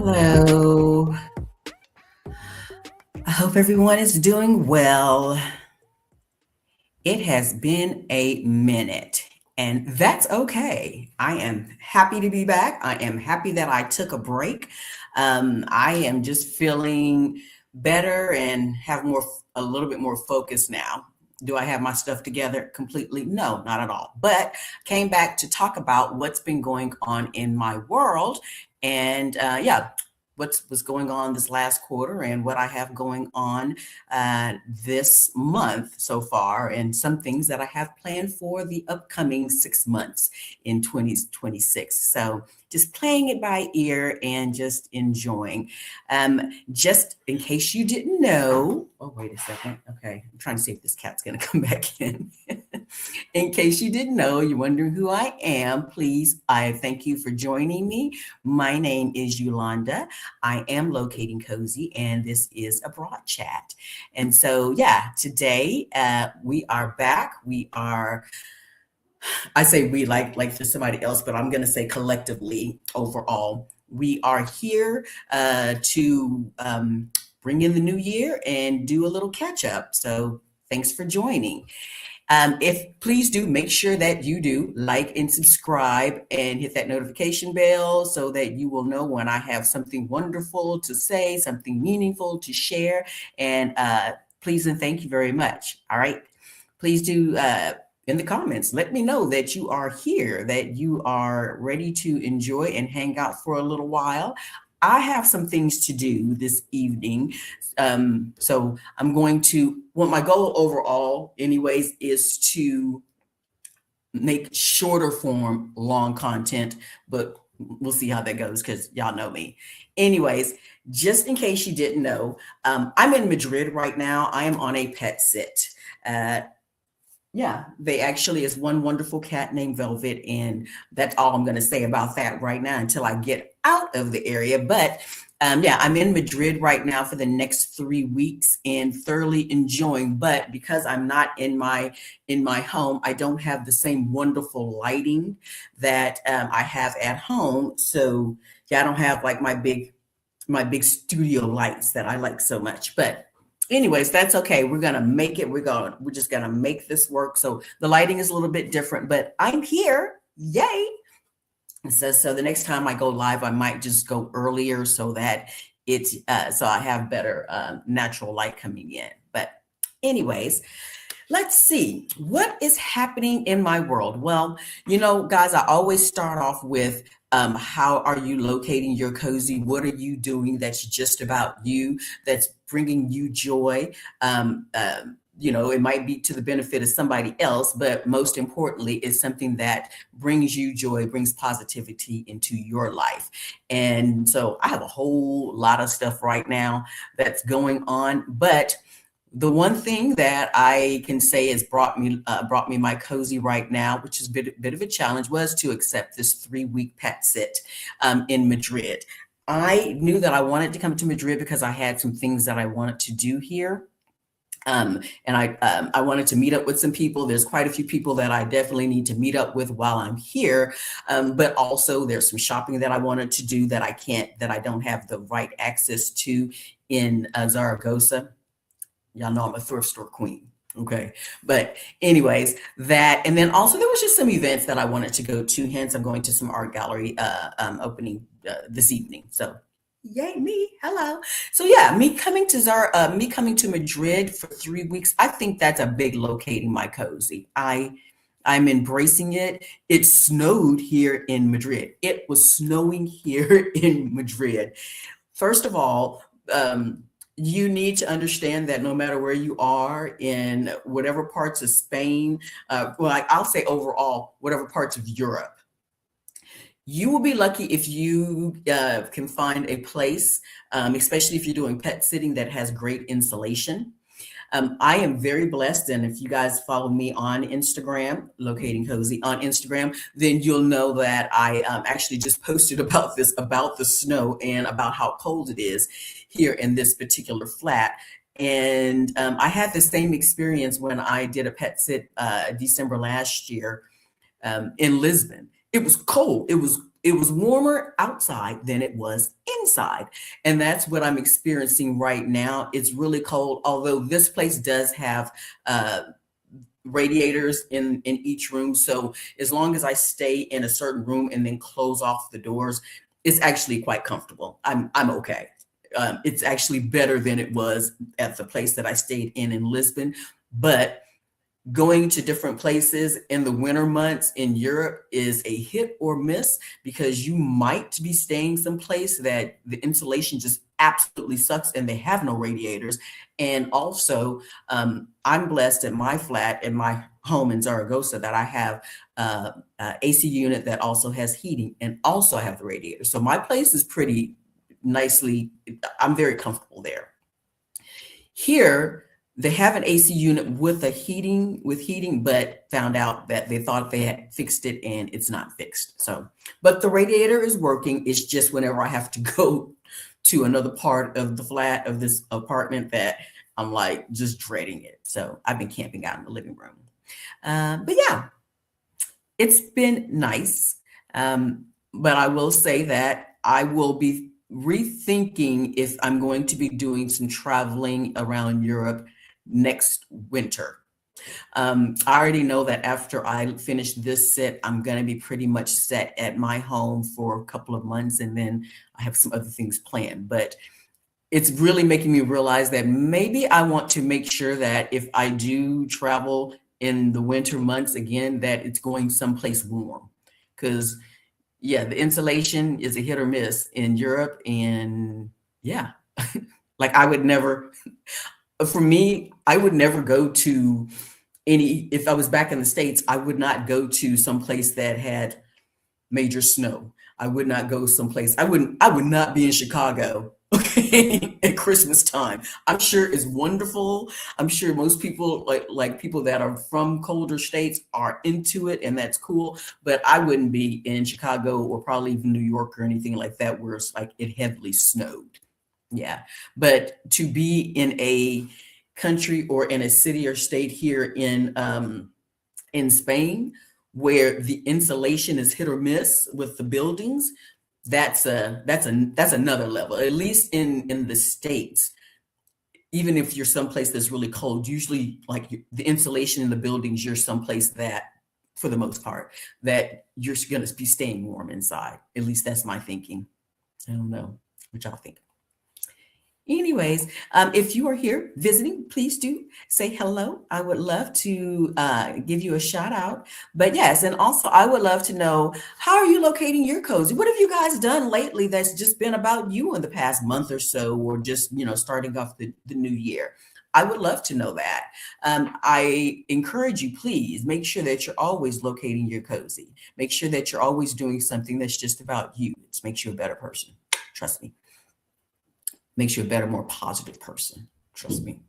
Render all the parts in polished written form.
Hello. I hope everyone is doing well. It has been a minute, and that's okay. I am happy to be back. I am happy that I took a break. I am just feeling better and have a little bit more focus now. Do I have my stuff together completely? No, not at all. But came back to talk about what's been going on in my world, and yeah, what's going on this last quarter and what I have going on this month so far, and some things that I have planned for the upcoming 6 months in 2026. So just playing it by ear and just enjoying. Just in case you didn't know, oh, wait a second. Okay, I'm trying to see if this cat's going to come back in. In case you didn't know, you're wondering who I am, please, I thank you for joining me. My name is Yolanda. I am Locating Cozy, and this is a broad chat. And so, yeah, today we are back. I say we like for somebody else, but I'm going to say collectively overall, we are here to bring in the new year and do a little catch up. So thanks for joining. If please do make sure that you do like and subscribe and hit that notification bell so that you will know when I have something wonderful to say, something meaningful to share. And please and thank you very much. All right. Please do in the comments, let me know that you are here, that you are ready to enjoy and hang out for a little while. I have some things to do this evening. So I'm going to, well, my goal overall, anyways, is to make shorter form, long content, but we'll see how that goes because y'all know me. Anyways, just in case you didn't know, I'm in Madrid right now. I am on a pet sit. Yeah, they actually is one wonderful cat named Velvet, and that's all I'm going to say about that right now until I get out of the area. But yeah, I'm in Madrid right now for the next 3 weeks and thoroughly enjoying. But because I'm not in my home, I don't have the same wonderful lighting that I have at home. So yeah, I don't have like my big studio lights that I like so much. But anyways, that's okay. We're gonna make it. We're just gonna make this work. So the lighting is a little bit different, but I'm here. Yay. So the next time I go live, I might just go earlier so that it's so I have better natural light coming in. But anyways, let's see what is happening in my world. Well, guys, I always start off with how are you locating your cozy? What are you doing that's just about you, that's bringing you joy? It might be to the benefit of somebody else, but most importantly, it's something that brings you joy, brings positivity into your life. And so I have a whole lot of stuff right now that's going on, but the one thing that I can say has brought me my cozy right now, which is a bit of a challenge, was to accept this 3-week pet sit in Madrid. I knew that I wanted to come to Madrid because I had some things that I wanted to do here. And I wanted to meet up with some people. There's quite a few people that I definitely need to meet up with while I'm here. But also there's some shopping that I wanted to do that I don't have the right access to in Zaragoza. Y'all know I'm a thrift store queen. Okay. But anyways, and then also there was just some events that I wanted to go to. Hence, I'm going to some art gallery opening this evening. So yay, me. Hello. So yeah, me coming to Madrid for 3 weeks. I think that's a big locating my cozy. I'm embracing it. It snowed here in Madrid. It was snowing here in Madrid. First of all, you need to understand that no matter where you are in whatever parts of Spain, I'll say overall, whatever parts of Europe, you will be lucky if you can find a place, especially if you're doing pet sitting, that has great insulation. I am very blessed, and if you guys follow me on Instagram, Locating Cozy on Instagram, then you'll know that I actually just posted about the snow and about how cold it is here in this particular flat. And I had the same experience when I did a pet sit December last year in Lisbon. It was cold. It was it was warmer outside than it was inside. And that's what I'm experiencing right now. It's really cold, although this place does have radiators in each room. So as long as I stay in a certain room and then close off the doors, it's actually quite comfortable. I'm okay. It's actually better than it was at the place that I stayed in Lisbon. But going to different places in the winter months in Europe is a hit or miss, because you might be staying someplace that the insulation just absolutely sucks and they have no radiators. And also, I'm blessed at my flat, in my home in Zaragoza, that I have a AC unit that also has heating and also have the radiator. So my place is pretty nicely, I'm very comfortable there. Here, they have an AC unit with heating, but found out that they thought they had fixed it and it's not fixed. So, but the radiator is working. It's just whenever I have to go to another part of the flat of this apartment that I'm like just dreading it. So I've been camping out in the living room. But yeah, it's been nice. But I will say that I will be rethinking if I'm going to be doing some traveling around Europe next winter. I already know that after I finish this set, I'm going to be pretty much set at my home for a couple of months, and then I have some other things planned. But it's really making me realize that maybe I want to make sure that if I do travel in the winter months again, that it's going someplace warm. Because yeah, the insulation is a hit or miss in Europe. And yeah, like I would never, for me, I would never go to if I was back in the States, I would not go to some place that had major snow. I would not go someplace. I would not be in Chicago, okay, at Christmas time. I'm sure it's wonderful. I'm sure most people, like people that are from colder states, are into it, and that's cool. But I wouldn't be in Chicago or probably even New York or anything like that where it's like it heavily snowed. Yeah. But to be in a country or in a city or state here in Spain, where the insulation is hit or miss with the buildings, that's another level. At least in the States, even if you're someplace that's really cold, usually like the insulation in the buildings, you're someplace that, for the most part, that you're going to be staying warm inside. At least that's my thinking. I don't know what y'all think. Anyways, if you are here visiting, please do say hello. I would love to give you a shout out. But yes, and also I would love to know, how are you locating your cozy? What have you guys done lately that's just been about you in the past month or so, or just, starting off the new year? I would love to know that. I encourage you, please make sure that you're always locating your cozy. Make sure that you're always doing something that's just about you. It makes you a better person. Trust me. Makes you a better, more positive person. Trust me.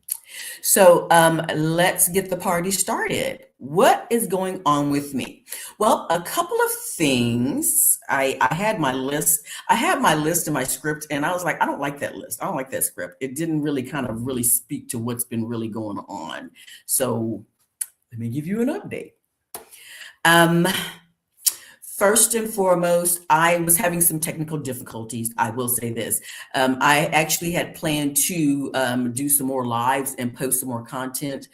So let's get the party started. What is going on with me? Well, a couple of things. I had my list. I had my list in my script, and I was like, I don't like that list. I don't like that script. It didn't really kind of really speak to what's been really going on. So let me give you an update. First and foremost, I was having some technical difficulties. I will say this. I actually had planned to do some more lives and post some more content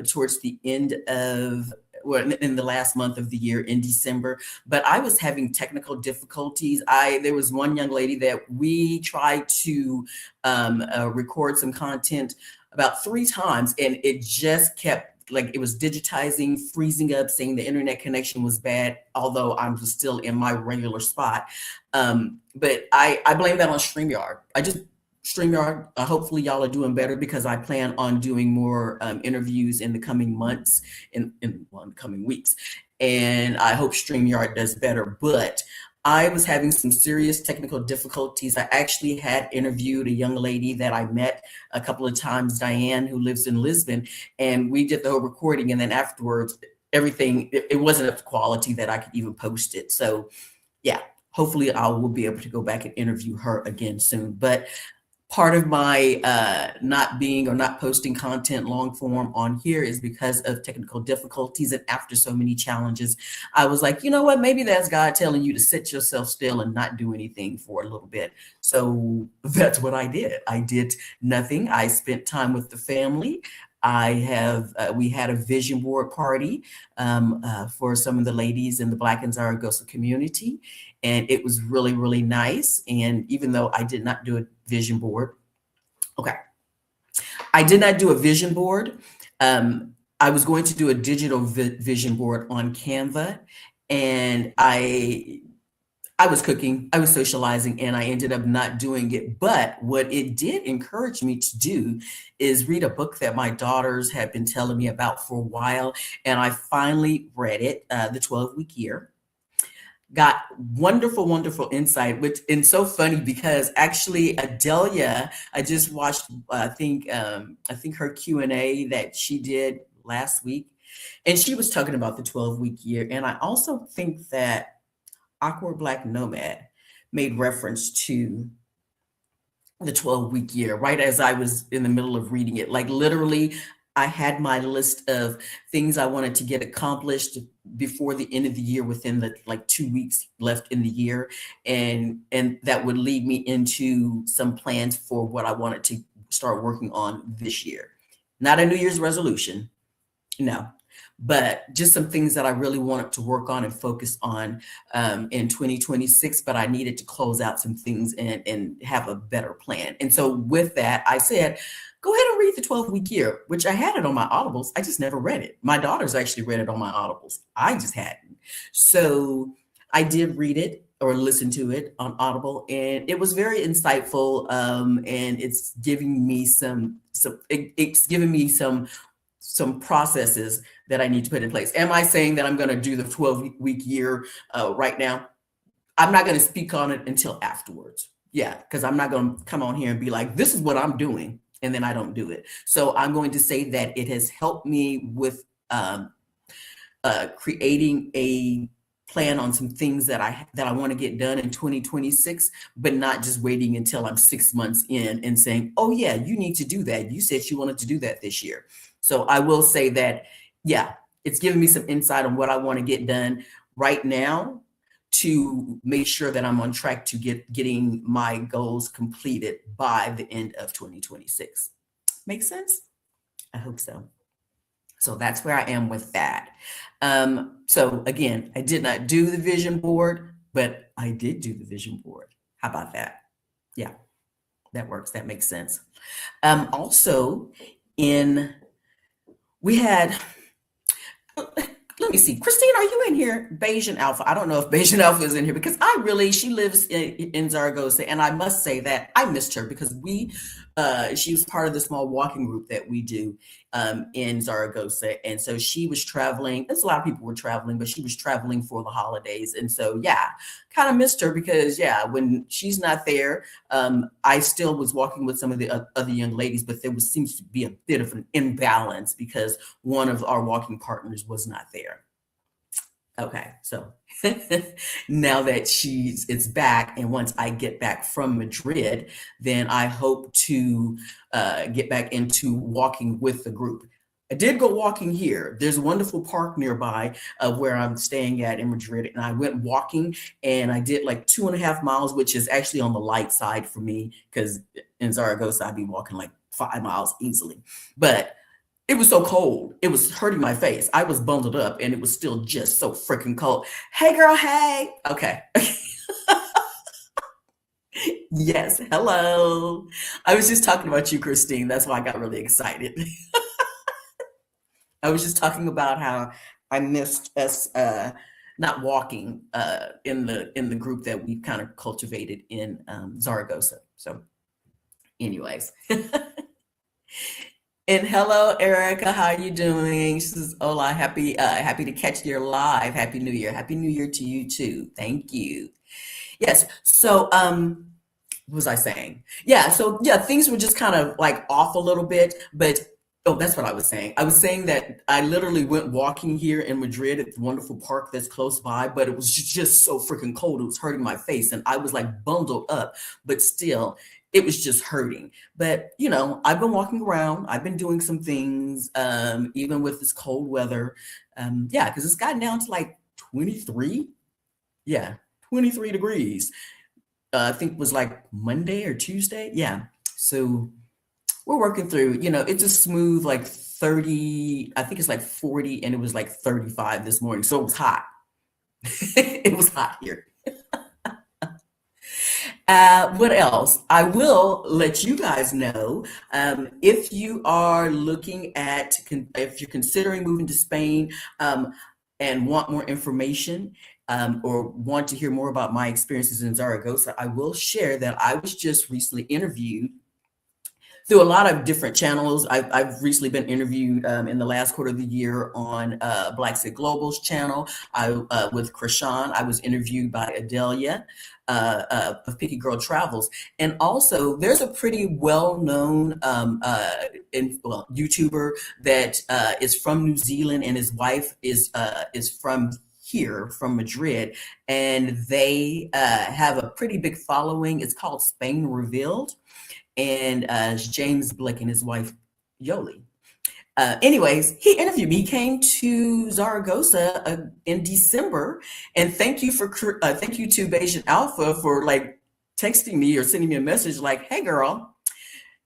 towards the end of, well, in the last month of the year in December, but I was having technical difficulties. There was one young lady that we tried to record some content about 3 times, and it just kept, like, it was digitizing, freezing up, saying the internet connection was bad, although I'm still in my regular spot. But I blame that on StreamYard. StreamYard, hopefully y'all are doing better, because I plan on doing more interviews in the coming months, in the coming weeks. And I hope StreamYard does better. But I was having some serious technical difficulties. I actually had interviewed a young lady that I met a couple of times, Diane, who lives in Lisbon, and we did the whole recording. And then afterwards, everything, it wasn't of quality that I could even post it. So yeah, hopefully I will be able to go back and interview her again soon. But part of my not being or not posting content long form on here is because of technical difficulties. And after so many challenges, I was like, you know what, maybe that's God telling you to sit yourself still and not do anything for a little bit. So that's what I did. I did nothing. I spent time with the family. We had a vision board party for some of the ladies in the Black in Zaragoza community. And it was really, really nice. And even though I did not do a vision board, okay, I did not do a vision board. I was going to do a digital vision board on Canva, and I was cooking, I was socializing, and I ended up not doing it. But what it did encourage me to do is read a book that my daughters had been telling me about for a while. And I finally read it, The 12-Week Year. Got wonderful, wonderful insight, and so funny because actually Adelia, I just watched, I think her Q&A that she did last week, and she was talking about the 12-week year. And I also think that Awkward Black Nomad made reference to the 12-week year right as I was in the middle of reading it. Like literally, I had my list of things I wanted to get accomplished before the end of the year, within the like 2 weeks left in the year. And that would lead me into some plans for what I wanted to start working on this year. Not a New Year's resolution, no, but just some things that I really wanted to work on and focus on in 2026, but I needed to close out some things and have a better plan. And so with that, I said, go ahead and read the 12-week year, which I had it on my Audibles. I just never read it. My daughters actually read it on my Audibles. I just hadn't. So I did read it or listen to it on Audible, and it was very insightful. And it's giving me it's giving me some processes that I need to put in place. Am I saying that I'm going to do the 12-week year right now? I'm not going to speak on it until afterwards. Yeah, because I'm not going to come on here and be like, this is what I'm doing, and then I don't do it. So I'm going to say that it has helped me with creating a plan on some things that I want to get done in 2026, but not just waiting until I'm 6 months in and saying, oh yeah, you need to do that. You said you wanted to do that this year. So I will say that, yeah, it's giving me some insight on what I want to get done right now to make sure that I'm on track to getting my goals completed by the end of 2026. Make sense? I hope so. So that's where I am with that. So again, I did not do the vision board, but I did do the vision board. How about that? Yeah, that works. That makes sense. Also, we had, let me see, Christine, are you in here? Bayesian Alpha. I don't know if Bayesian Alpha is in here because she lives in Zaragoza, and I must say that I missed her because she was part of the small walking group that we do in Zaragoza. And so she was traveling. There's a lot of people were traveling, but she was traveling for the holidays. And so, yeah, kind of missed her because, yeah, when she's not there, I still was walking with some of the other young ladies, but there seems to be a bit of an imbalance because one of our walking partners was not there. Okay, so now that it's back, and once I get back from Madrid, then I hope to get back into walking with the group. I did go walking here. There's a wonderful park nearby where I'm staying at in Madrid, and I went walking, and I did like 2.5 miles, which is actually on the light side for me because in Zaragoza I'd be walking like 5 miles easily, but it was so cold. It was hurting my face. I was bundled up and it was still just so freaking cold. Hey girl, hey. Okay. Yes, hello. I was just talking about you, Christine. That's why I got really excited. I was just talking about how I missed us not walking in the group that we've kind of cultivated in Zaragoza. So anyways. And hello, Erica. How are you doing? She says, "Hola, happy to catch your live. Happy New Year. Happy New Year to you too. Thank you." Yes. So, what was I saying? Yeah. So, yeah, things were just kind of like off a little bit, but Oh, that's what I was saying. I was saying that I literally went walking here in Madrid at the wonderful park that's close by, but it was just so freaking cold. It was hurting my face, and I was like bundled up, but still, it was just hurting. But I've been walking around. I've been doing some things, even with this cold weather. Yeah, because it's gotten down to like 23. Yeah, 23 degrees. I think it was like Monday or Tuesday. Yeah. So we're working through, it's a smooth like 30, I think it's like 40, and it was like 35 this morning. So it was hot. It was hot here. What else? I will let you guys know, if you are looking at, if you're considering moving to Spain, and want more information, or want to hear more about my experiences in Zaragoza, I will share that I was just recently interviewed through a lot of different channels. I've recently been interviewed, in the last quarter of the year on Black Sit Global's channel. With Krishan, I was interviewed by Adelia of Picky Girl Travels. And also, there's a pretty well-known YouTuber that is from New Zealand, and his wife is from here, from Madrid, and they have a pretty big following. It's called Spain Revealed, and James Blick and his wife Yoli. Anyways, he interviewed me. He came to Zaragoza in December, and thank you to Bayesian Alpha for like texting me or sending me a message like, "Hey, girl,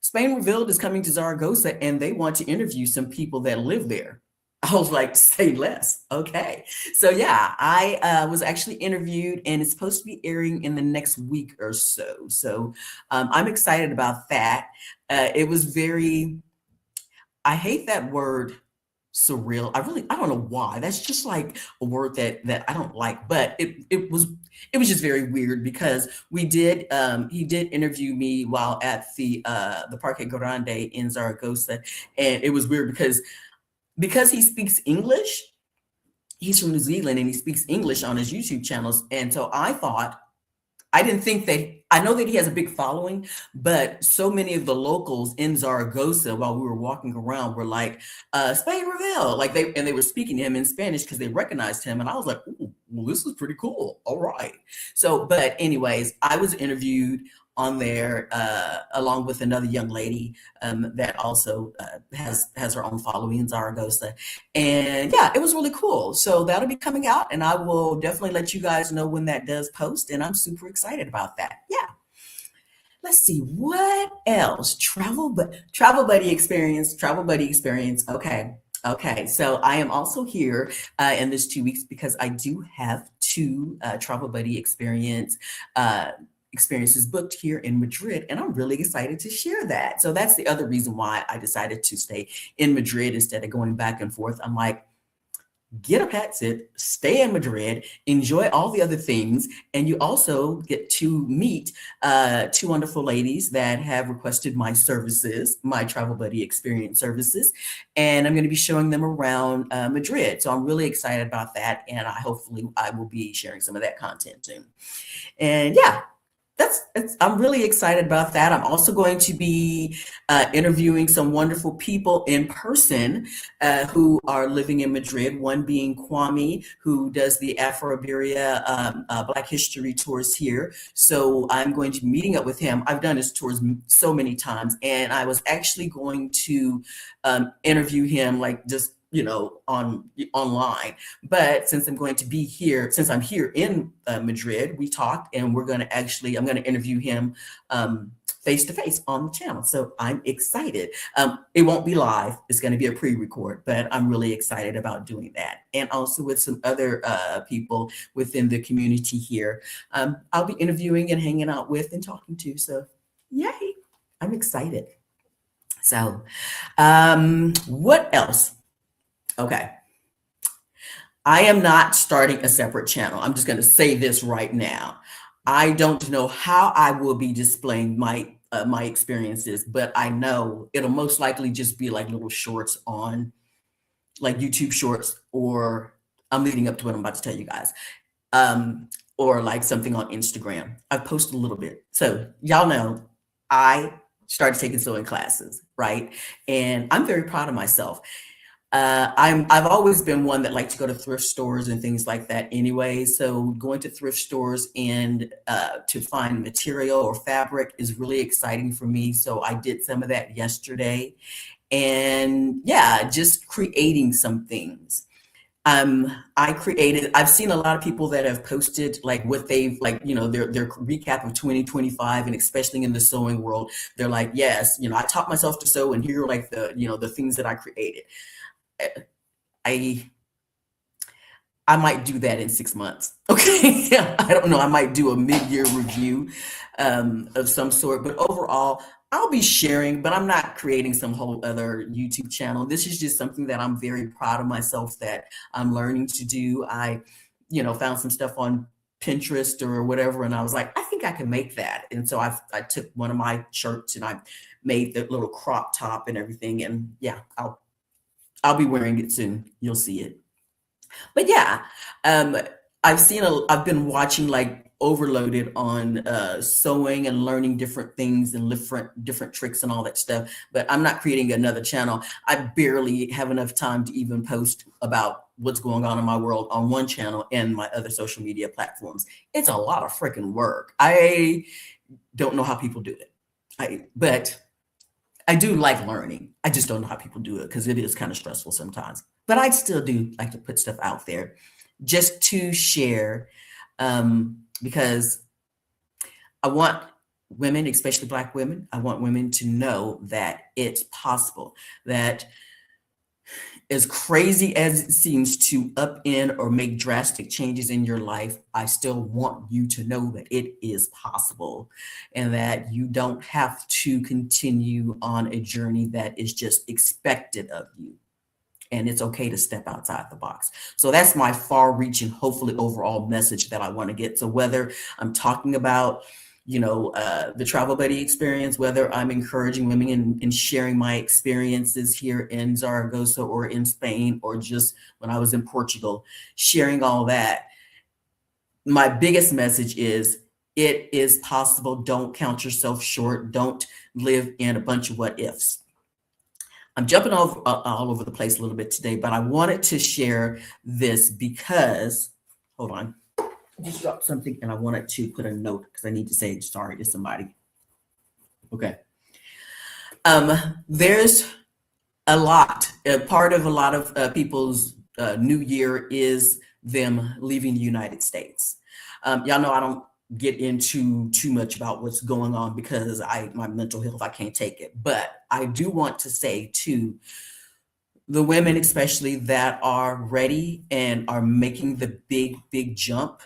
Spain Revealed is coming to Zaragoza, and they want to interview some people that live there." I was like, say less. Okay. So yeah, I was actually interviewed, and it's supposed to be airing in the next week or so. So I'm excited about that. It was I hate that word surreal. I don't know why. That's just like a word that I don't like, but it was just very weird because he did interview me while at the Parque Grande in Zaragoza. And it was weird because he speaks English. He's from New Zealand, and he speaks English on his YouTube channels. And so I didn't think that, I know that he has a big following, but so many of the locals in Zaragoza, while we were walking around, were like, Spain Reveal, like they were speaking to him in Spanish because they recognized him. And I was like, ooh, well, this is pretty cool. All right. So, but anyways, I was interviewed on there, along with another young lady, that also has her own following in Zaragoza. And yeah, it was really cool. So that'll be coming out, and I will definitely let you guys know when that does post. And I'm super excited about that. Yeah. Let's see what else. Travel buddy experience. Travel buddy experience. Okay. Okay. So I am also here in this 2 weeks because I do have two travel buddy experiences booked here in Madrid, and I'm really excited to share that. So that's the other reason why I decided to stay in Madrid instead of going back and forth. I'm like, get a pet sit, stay in Madrid, enjoy all the other things, and you also get to meet two wonderful ladies that have requested my services, my travel buddy experience services, and I'm going to be showing them around Madrid. So I'm really excited about that, and hopefully I will be sharing some of that content soon. And yeah, I'm really excited about that. I'm also going to be interviewing some wonderful people in person who are living in Madrid. One being Kwame, who does the Afro-Iberia Black History tours here. So I'm going to be meeting up with him. I've done his tours so many times, and I was actually going to interview him like just online. But since I'm going to be here, since I'm here in Madrid, we talked, and I'm going to interview him face to face on the channel. So I'm excited. It won't be live. It's going to be a pre-record, but I'm really excited about doing that. And also with some other people within the community here, I'll be interviewing and hanging out with and talking to. So yay, I'm excited. So what else? Okay. I am not starting a separate channel. I'm just going to say this right now. I don't know how I will be displaying my experiences, but I know it'll most likely just be like little shorts on like YouTube shorts, or I'm leading up to what I'm about to tell you guys, or like something on Instagram. I've posted a little bit. So y'all know I started taking sewing classes, right? And I'm very proud of myself. I've always been one that liked to go to thrift stores and things like that anyway. So going to thrift stores and to find material or fabric is really exciting for me. So I did some of that yesterday, and yeah, just creating some things. I've seen a lot of people that have posted like what they've like, their recap of 2025, and especially in the sewing world, they're like, yes, I taught myself to sew, and here are like the things that I created. I I might do that in 6 months. Okay. I don't know. I might do a mid-year review of some sort, but overall, I'll be sharing, but I'm not creating some whole other YouTube channel. This is just something that I'm very proud of myself that I'm learning to do. Found some stuff on Pinterest or whatever, and I was like, I think I can make that. And so I took one of my shirts and I made the little crop top and everything. And yeah, I'll be wearing it soon. You'll see it. But yeah, um, I've been watching like overloaded on sewing and learning different things and different tricks and all that stuff. But I'm not creating another channel. I barely have enough time to even post about what's going on in my world on one channel and my other social media platforms. It's a lot of freaking work. I don't know how people do it. But I do like learning. I just don't know how people do it because it is kind of stressful sometimes. But I still do like to put stuff out there just to share, because I want women, especially Black women, I want women to know that it's possible, that as crazy as it seems to upend or make drastic changes in your life, I still want you to know that it is possible and that you don't have to continue on a journey that is just expected of you. And it's okay to step outside the box. So that's my far reaching, hopefully overall message that I want to get. So whether I'm talking about, the travel buddy experience, whether I'm encouraging women and sharing my experiences here in Zaragoza or in Spain, or just when I was in Portugal, sharing all that, my biggest message is it is possible. Don't count yourself short. Don't live in a bunch of what ifs. I'm jumping all over the place a little bit today, but I wanted to share this because, hold on, I just dropped something and I wanted to put a note because I need to say sorry to somebody. Okay. There's a lot. Part of a lot of people's new year is them leaving the United States. Y'all know I don't get into too much about what's going on because my mental health, I can't take it. But I do want to say to the women, especially that are ready and are making the big jump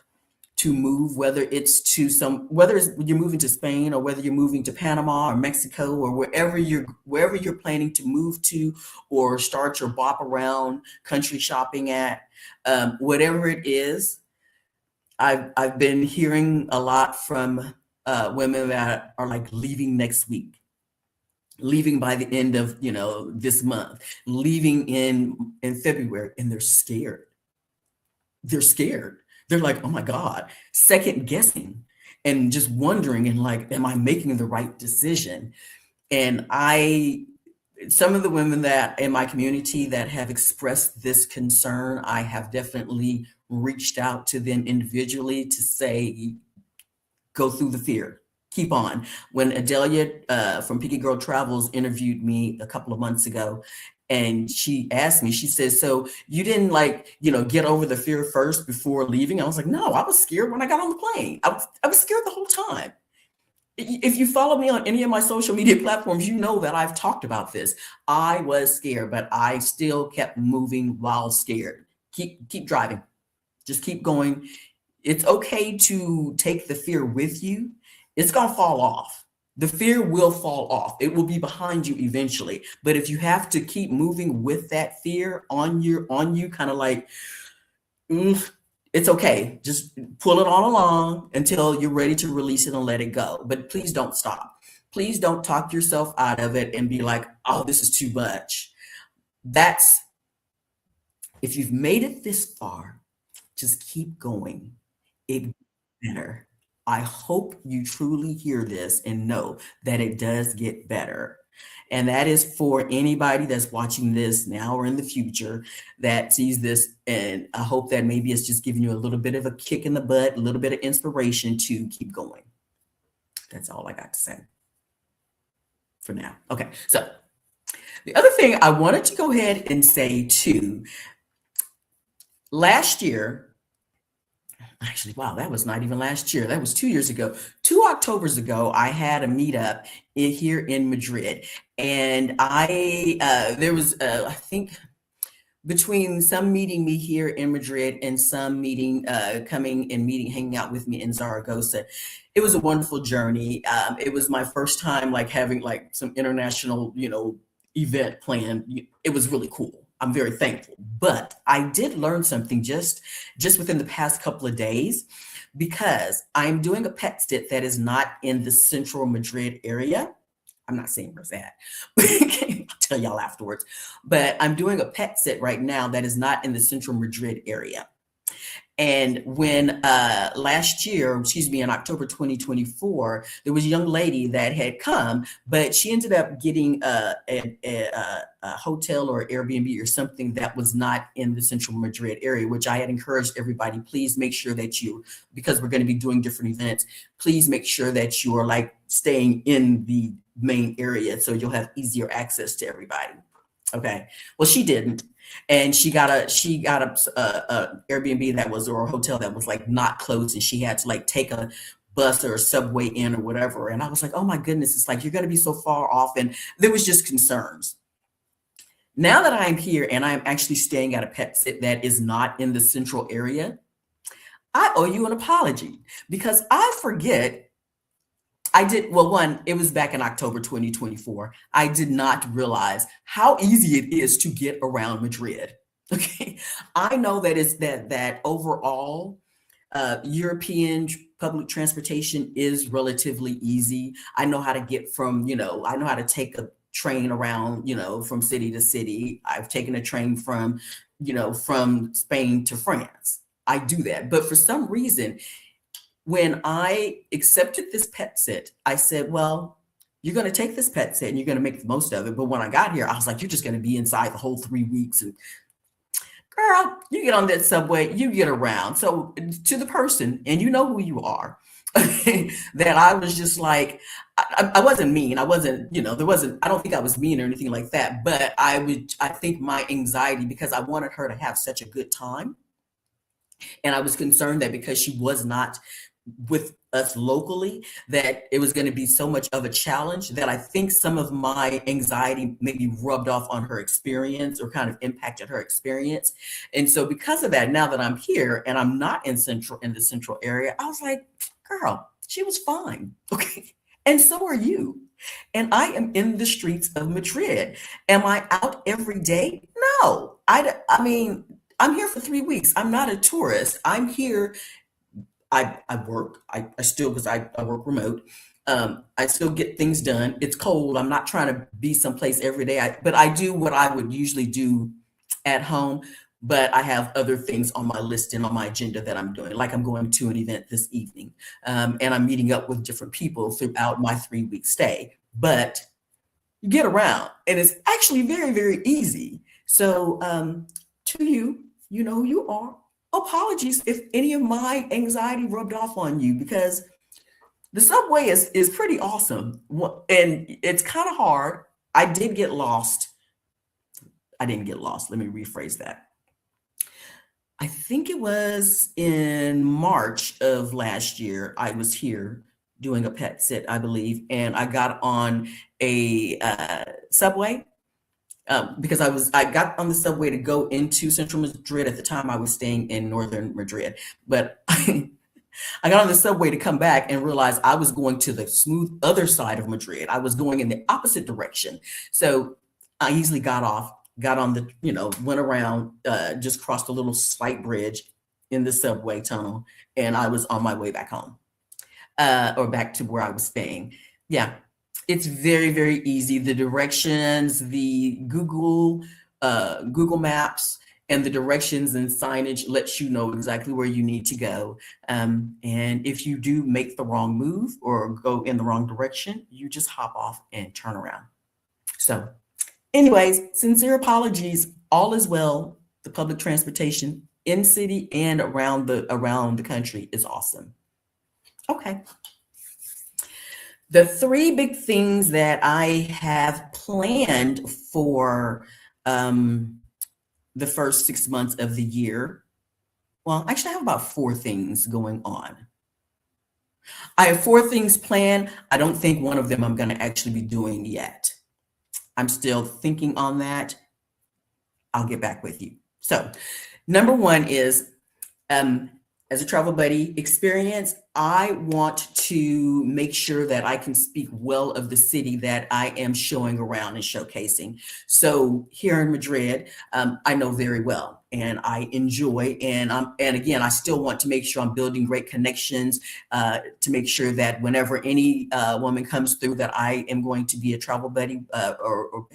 to move, whether you're moving to Spain or whether you're moving to Panama or Mexico or wherever you're planning to move to, or start your bop around country shopping at, whatever it is. I've been hearing a lot from women that are like leaving next week, leaving by the end of this month, leaving in February, and they're scared. They're scared. They're like, oh my God, second guessing and just wondering and like, am I making the right decision? And some of the women that in my community that have expressed this concern, I have definitely reached out to them individually to say, go through the fear. Keep on. When Adelia from Picky Girl Travels interviewed me a couple of months ago, and she asked me, she says, so you didn't get over the fear first before leaving? I was like, no, I was scared when I got on the plane. I was scared the whole time. If you follow me on any of my social media platforms, you know that I've talked about this. I was scared, but I still kept moving while scared. Keep driving. Just keep going. It's okay to take the fear with you. It's going to fall off. The fear will fall off. It will be behind you eventually. But if you have to keep moving with that fear on you, kind of like, it's okay. Just pull it on along until you're ready to release it and let it go. But please don't stop. Please don't talk yourself out of it and be like, oh, this is too much. If you've made it this far, just keep going. It gets better. I hope you truly hear this and know that it does get better. And that is for anybody that's watching this now or in the future that sees this. And I hope that maybe it's just giving you a little bit of a kick in the butt, a little bit of inspiration to keep going. That's all I got to say for now. Okay, so the other thing I wanted to go ahead and say too, last year, actually, wow, that was not even last year. That was 2 years ago. 2 Octobers ago, I had a meetup here in Madrid. And there was, I think, between some meeting me here in Madrid and some meeting, hanging out with me in Zaragoza. It was a wonderful journey. It was my first time like having like some international, event planned. It was really cool. I'm very thankful. But I did learn something just within the past couple of days because I'm doing a pet sit that is not in the central Madrid area. I'm not saying where's that. I'll tell y'all afterwards. But I'm doing a pet sit right now that is not in the central Madrid area. And when last year, in October 2024, there was a young lady that had come, but she ended up getting a hotel or Airbnb or something that was not in the central Madrid area, which I had encouraged everybody, please make sure that because we're going to be doing different events, please make sure that you are like staying in the main area so you'll have easier access to everybody. Okay. Well, she didn't. And she got a Airbnb that was, or a hotel that was like not close, and she had to like take a bus or a subway in or whatever. And I was like, oh my goodness, it's like you're going to be so far off. And there was just concerns. Now that I'm here and I'm actually staying at a pet sit that is not in the central area, I owe you an apology because I forget. It was back in October 2024. I did not realize how easy it is to get around Madrid. Okay. I know that it's that overall European public transportation is relatively easy. I know how to get from, I know how to take a train around, from city to city. I've taken a train from Spain to France. I do that. But for some reason, when I accepted this pet sit, I said, well, you're going to take this pet sit and you're going to make the most of it. But when I got here, I was like, you're just going to be inside the whole 3 weeks. And girl, you get on that subway, you get around. So to the person, and you know who you are, that I was just like, I wasn't mean. I wasn't, I don't think I was mean or anything like that. But I think my anxiety, because I wanted her to have such a good time. And I was concerned that because she was not with us locally, that it was going to be so much of a challenge that I think some of my anxiety maybe rubbed off on her experience or kind of impacted her experience. And so because of that, now that I'm here and I'm not in the central area, I was like, girl, she was fine. Okay. And so are you. And I am in the streets of Madrid. Am I out every day? No. I mean, I'm here for 3 weeks. I'm not a tourist. I'm here. I work. I still, because I work remote. I still get things done. It's cold. I'm not trying to be someplace every day. But I do what I would usually do at home. But I have other things on my list and on my agenda that I'm doing. Like I'm going to an event this evening, and I'm meeting up with different people throughout my 3-week stay. But you get around, and it's actually very, very easy. So to you, you know who you are. Apologies if any of my anxiety rubbed off on you, because the subway is pretty awesome. And it's kind of hard. I didn't get lost. Let me rephrase that. I think it was in March of last year, I was here doing a pet sit, I believe, and I got on a subway. Because I got on the subway to go into central Madrid. At the time I was staying in northern Madrid, but I got on the subway to come back and realized I was going to the smooth other side of Madrid. I was going in the opposite direction. So I easily got on the, went around, just crossed a little slight bridge in the subway tunnel, and I was on my way back home, or back to where I was staying. Yeah. It's very, very easy. The directions, the Google Maps, and the directions and signage lets you know exactly where you need to go. And if you do make the wrong move or go in the wrong direction, you just hop off and turn around. So anyways, sincere apologies. All is well. The public transportation in city and around the country is awesome. Okay. The three big things that I have planned for the first 6 months of the year. Well, actually, I have about four things going on. I have four things planned. I don't think one of them I'm going to actually be doing yet. I'm still thinking on that. I'll get back with you. So, number one is, as a travel buddy experience, I want to make sure that I can speak well of the city that I am showing around and showcasing. So here in Madrid, I know very well and I enjoy, and again, I still want to make sure I'm building great connections to make sure that whenever any woman comes through that I am going to be a travel buddy or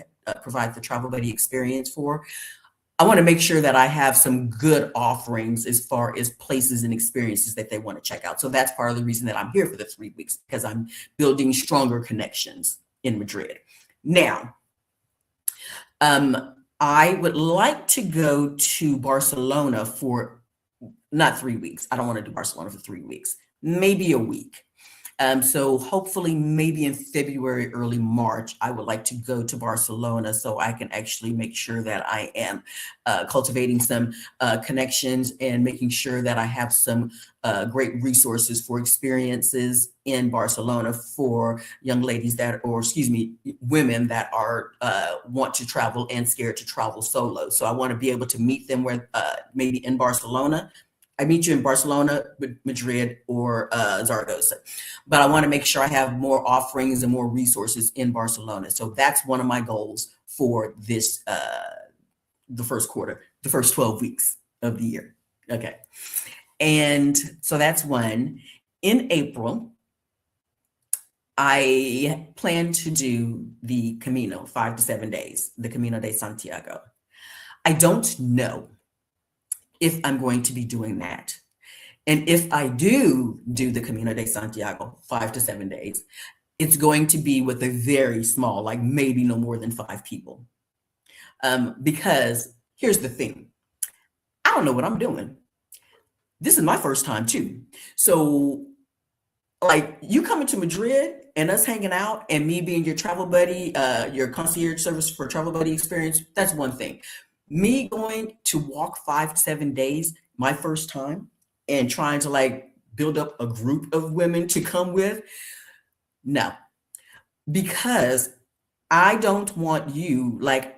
provide the travel buddy experience for. I want to make sure that I have some good offerings as far as places and experiences that they want to check out. So that's part of the reason that I'm here for the 3 weeks, because I'm building stronger connections in Madrid. Now, I would like to go to Barcelona for not 3 weeks. I don't want to do Barcelona for 3 weeks, maybe a week. So hopefully maybe in February, early March, I would like to go to Barcelona so I can actually make sure that I am cultivating some connections and making sure that I have some great resources for experiences in Barcelona for young ladies that, or excuse me, women that are want to travel and scared to travel solo. So I want to be able to meet them where maybe in Barcelona. I meet you in Barcelona, Madrid, or Zaragoza. But I want to make sure I have more offerings and more resources in Barcelona. So that's one of my goals for this, the first quarter, the first 12 weeks of the year. Okay. And so that's one. In April, I plan to do the Camino, 5 to 7 days, the Camino de Santiago. I don't know if I'm going to be doing that. And if I do the Camino de Santiago, 5 to 7 days, it's going to be with a very small, like maybe no more than 5 people. Because here's the thing, I don't know what I'm doing. This is my first time too. So like you coming to Madrid and us hanging out and me being your travel buddy, your concierge service for travel buddy experience, that's one thing. Me going to walk 5 to 7 days, my first time, and trying to like build up a group of women to come with, no, because I don't want you like,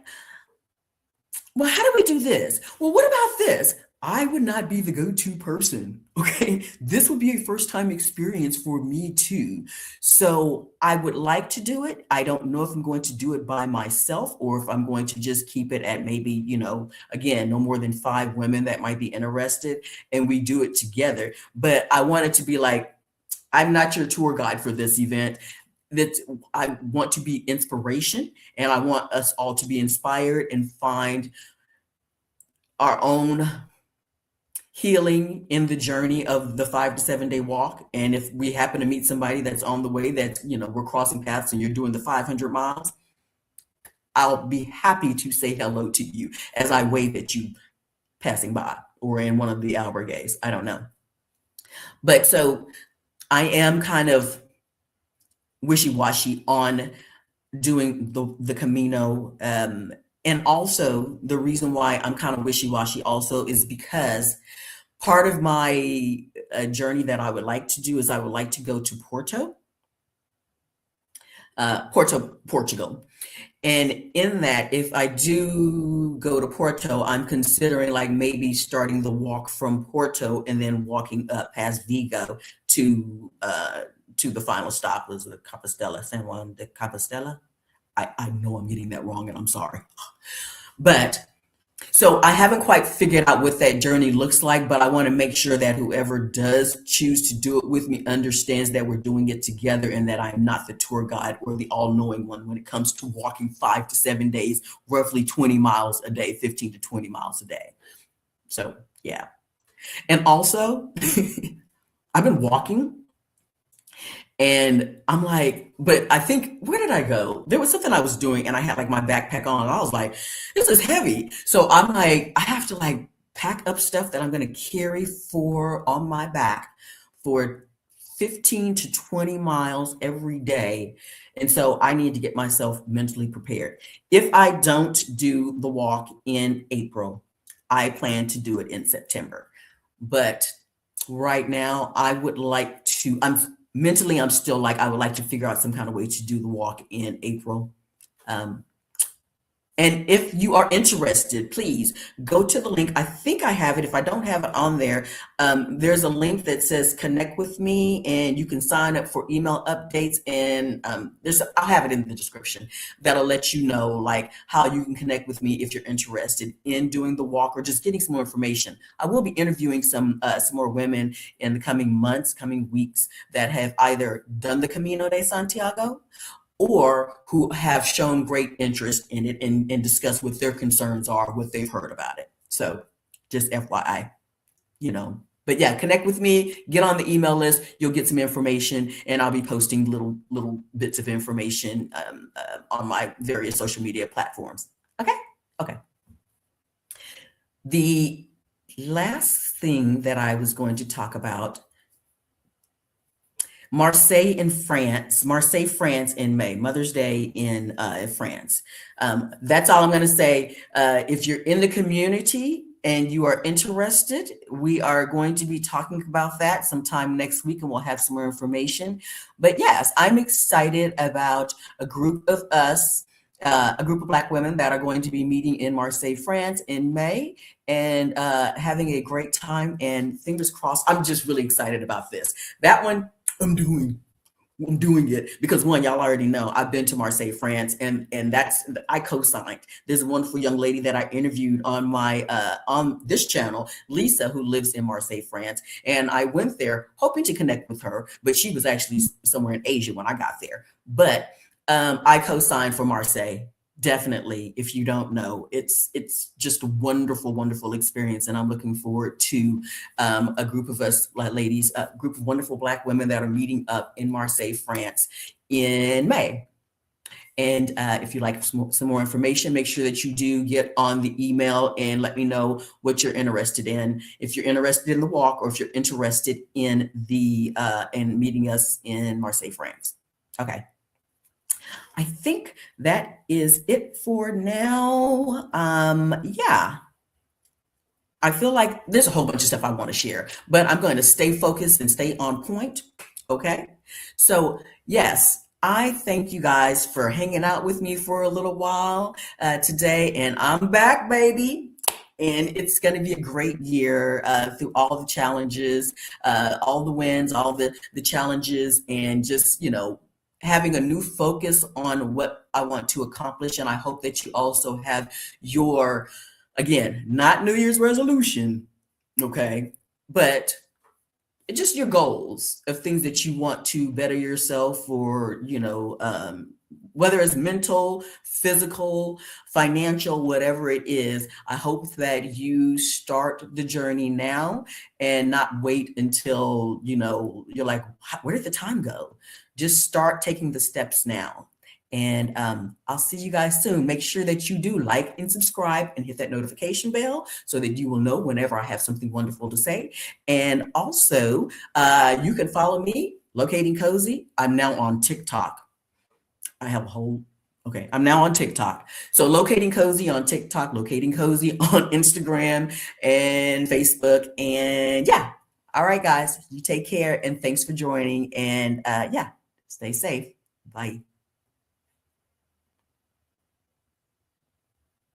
well, how do we do this? Well, what about this? I would not be the go-to person. Okay. This would be a first time experience for me too. So I would like to do it. I don't know if I'm going to do it by myself or if I'm going to just keep it at maybe, you know, again, no more than 5 women that might be interested and we do it together. But I want it to be like, I'm not your tour guide for this event. That I want to be inspiration and I want us all to be inspired and find our own healing in the journey of the 5 to 7 day walk. And if we happen to meet somebody that's on the way that, you know, we're crossing paths and you're doing the 500 miles, I'll be happy to say hello to you as I wave at you passing by or in one of the albergues. I don't know. But so I am kind of wishy-washy on doing the Camino. And also the reason why I'm kind of wishy-washy also is because part of my journey that I would like to do is I would like to go to Portugal. And in that, if I do go to Porto, I'm considering like maybe starting the walk from Porto and then walking up past Vigo to the final stop, was the Compostela, San Juan de Compostela. I know I'm getting that wrong and I'm sorry. But so I haven't quite figured out what that journey looks like, but I want to make sure that whoever does choose to do it with me understands that we're doing it together and that I'm not the tour guide or the all-knowing one when it comes to walking 5 to 7 days, roughly 20 miles a day, 15 to 20 miles a day. So yeah. And also, I've been walking and I'm like, but I think, where did I go? There was something I was doing and I had like my backpack on. And I was like, this is heavy. So I'm like, I have to like pack up stuff that I'm going to carry for on my back for 15 to 20 miles every day. And so I need to get myself mentally prepared. If I don't do the walk in April, I plan to do it in September. But right now, I would like to, I'm still like, I would like to figure out some kind of way to do the walk in April. Um, and if you are interested, please go to the link. I think I have it. If I don't have it on there, there's a link that says connect with me and you can sign up for email updates. And I'll have it in the description that'll let you know like how you can connect with me if you're interested in doing the walk or just getting some more information. I will be interviewing some more women in the coming months, coming weeks that have either done the Camino de Santiago or who have shown great interest in it and discuss what their concerns are, what they've heard about it. So just FYI, you know. But yeah, connect with me, get on the email list, you'll get some information, and I'll be posting little bits of information on my various social media platforms. Okay? Okay. The last thing that I was going to talk about, Marseille, France in May, Mother's Day in France. That's all I'm going to say. If you're in the community and you are interested, we are going to be talking about that sometime next week and we'll have some more information. But yes, I'm excited about a group of us, a group of Black women that are going to be meeting in Marseille, France in May and having a great time, and fingers crossed. I'm just really excited about this. That one, I'm doing it because one, y'all already know I've been to Marseille, France, and I co-signed. There's a wonderful young lady that I interviewed on my on this channel, Lisa, who lives in Marseille, France, and I went there hoping to connect with her, but she was actually somewhere in Asia when I got there. But I co-signed for Marseille. Definitely, if you don't know, it's just a wonderful experience, and I'm looking forward to a group of us ladies, a group of wonderful Black women that are meeting up in Marseille, France in May. And if you'd like some more information, make sure that you do get on the email and let me know what you're interested in. If you're interested in the walk or if you're interested in the in meeting us in Marseille, France. Okay. I think that is it for now. Yeah. I feel like there's a whole bunch of stuff I want to share, but I'm going to stay focused and stay on point. Okay. So yes, I thank you guys for hanging out with me for a little while today, and I'm back, baby. And it's going to be a great year through all the challenges, all the wins, all the challenges, and just, you know, having a new focus on what I want to accomplish. And I hope that you also have your, again, not New Year's resolution, okay, but just your goals of things that you want to better yourself, or, you know, whether it's mental, physical, financial, whatever it is. I hope that you start the journey now and not wait until, you know, you're like, where did the time go? Just start taking the steps now. And I'll see you guys soon. Make sure that you do like and subscribe and hit that notification bell so that you will know whenever I have something wonderful to say. And also, you can follow me, Locating Cozy. I'm now on TikTok. I have a whole, okay, I'm now on TikTok. So Locating Cozy on TikTok, Locating Cozy on Instagram and Facebook. And yeah, all right, guys, you take care and thanks for joining. And yeah, stay safe. Bye.